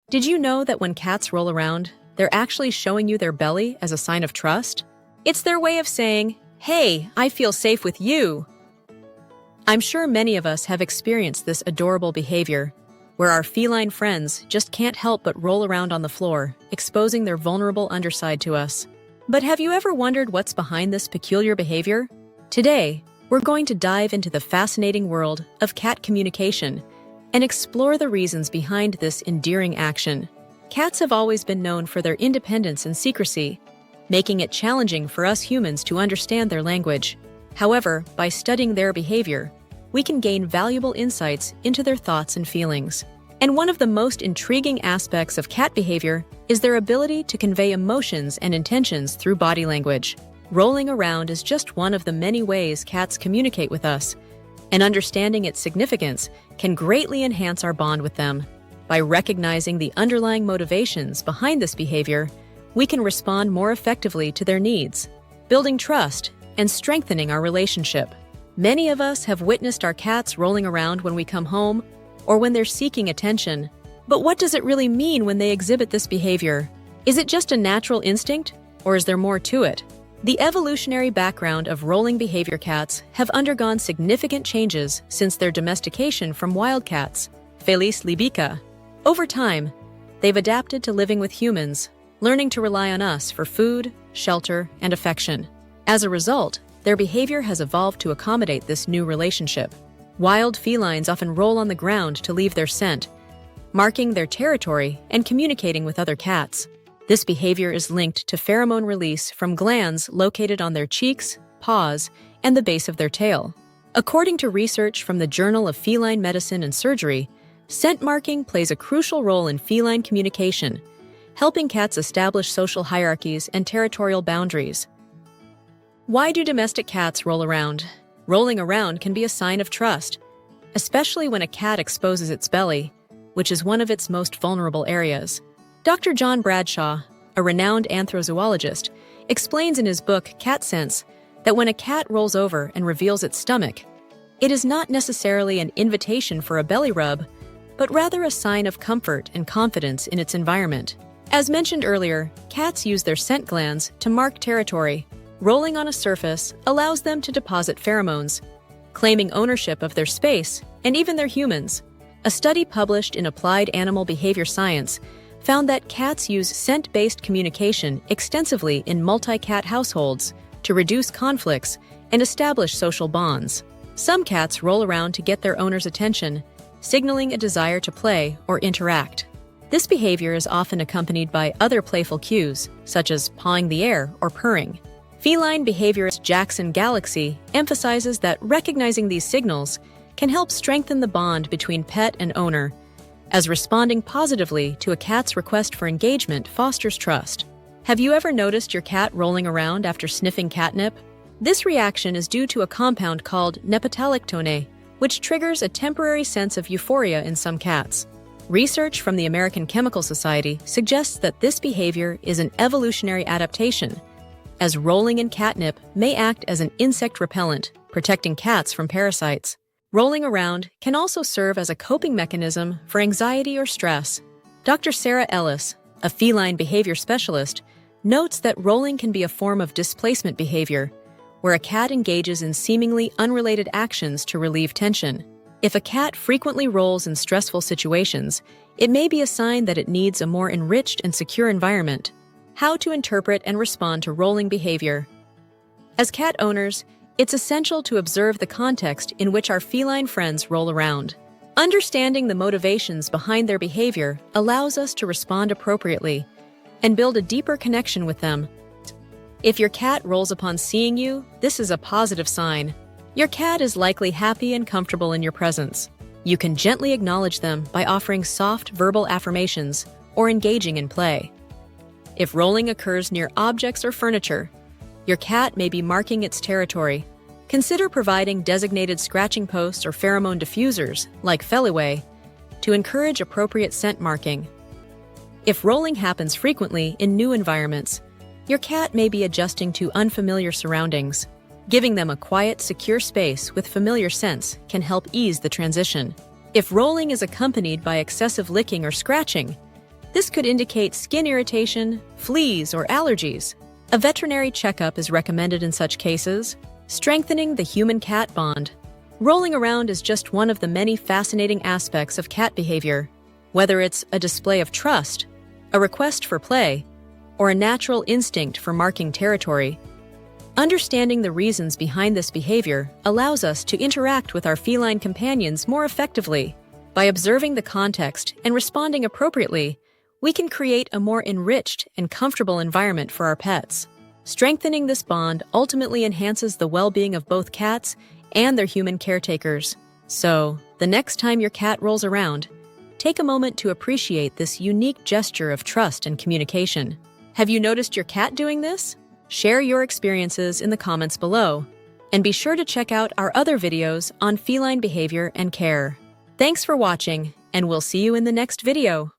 Did you know that when cats roll around, they're actually showing you their belly as a sign of trust? It's their way of saying, "Hey, I feel safe with you." I'm sure many of us have experienced this adorable behavior, where our feline friends just can't help but roll around on the floor, exposing their vulnerable underside to us. But have you ever wondered what's behind this peculiar behavior? Today, we're going to dive into the fascinating world of cat communication and explore the reasons behind this endearing action. Cats have always been known for their independence and secrecy, making it challenging for us humans to understand their language. However, by studying their behavior, we can gain valuable insights into their thoughts and feelings. And one of the most intriguing aspects of cat behavior is their ability to convey emotions and intentions through body language. Rolling around is just one of the many ways cats communicate with us, and understanding its significance can greatly enhance our bond with them. By recognizing the underlying motivations behind this behavior, we can respond more effectively to their needs, building trust and strengthening our relationship. Many of us have witnessed our cats rolling around when we come home or when they're seeking attention. But what does it really mean when they exhibit this behavior? Is it just a natural instinct, or is there more to it? The evolutionary background of rolling behavior cats have undergone significant changes since their domestication from wild cats, Felis libica. Over time, they've adapted to living with humans, learning to rely on us for food, shelter, and affection. As a result, their behavior has evolved to accommodate this new relationship. Wild felines often roll on the ground to leave their scent, marking their territory and communicating with other cats. This behavior is linked to pheromone release from glands located on their cheeks, paws, and the base of their tail. According to research from the Journal of Feline Medicine and Surgery, scent marking plays a crucial role in feline communication, helping cats establish social hierarchies and territorial boundaries. Why do domestic cats roll around? Rolling around can be a sign of trust, especially when a cat exposes its belly, which is one of its most vulnerable areas. Dr. John Bradshaw, a renowned anthrozoologist, explains in his book Cat Sense that when a cat rolls over and reveals its stomach, it is not necessarily an invitation for a belly rub, but rather a sign of comfort and confidence in its environment. As mentioned earlier, cats use their scent glands to mark territory. Rolling on a surface allows them to deposit pheromones, claiming ownership of their space and even their humans. A study published in Applied Animal Behavior Science found that cats use scent-based communication extensively in multi-cat households to reduce conflicts and establish social bonds. Some cats roll around to get their owner's attention, signaling a desire to play or interact. This behavior is often accompanied by other playful cues, such as pawing the air or purring. Feline behaviorist Jackson Galaxy emphasizes that recognizing these signals can help strengthen the bond between pet and owner, as responding positively to a cat's request for engagement fosters trust. Have you ever noticed your cat rolling around after sniffing catnip? This reaction is due to a compound called nepetalactone, which triggers a temporary sense of euphoria in some cats. Research from the American Chemical Society suggests that this behavior is an evolutionary adaptation, as rolling in catnip may act as an insect repellent, protecting cats from parasites. Rolling around can also serve as a coping mechanism for anxiety or stress. Dr. Sarah Ellis, a feline behavior specialist, notes that rolling can be a form of displacement behavior, where a cat engages in seemingly unrelated actions to relieve tension. If a cat frequently rolls in stressful situations, it may be a sign that it needs a more enriched and secure environment. How to interpret and respond to rolling behavior. As cat owners, it's essential to observe the context in which our feline friends roll around. Understanding the motivations behind their behavior allows us to respond appropriately and build a deeper connection with them. If your cat rolls upon seeing you, this is a positive sign. Your cat is likely happy and comfortable in your presence. You can gently acknowledge them by offering soft verbal affirmations or engaging in play. If rolling occurs near objects or furniture, your cat may be marking its territory. Consider providing designated scratching posts or pheromone diffusers, like Feline, to encourage appropriate scent marking. If rolling happens frequently in new environments, your cat may be adjusting to unfamiliar surroundings. Giving them a quiet, secure space with familiar scents can help ease the transition. If rolling is accompanied by excessive licking or scratching, This could indicate skin irritation, fleas, or allergies. A veterinary checkup is recommended in such cases. Strengthening the human-cat bond. Rolling around is just one of the many fascinating aspects of cat behavior. Whether it's a display of trust, a request for play, or a natural instinct for marking territory, understanding the reasons behind this behavior allows us to interact with our feline companions more effectively. By observing the context and responding appropriately, we can create a more enriched and comfortable environment for our pets. Strengthening this bond ultimately enhances the well-being of both cats and their human caretakers. So, the next time your cat rolls around, take a moment to appreciate this unique gesture of trust and communication. Have you noticed your cat doing this? Share your experiences in the comments below, and be sure to check out our other videos on feline behavior and care. Thanks for watching, and we'll see you in the next video.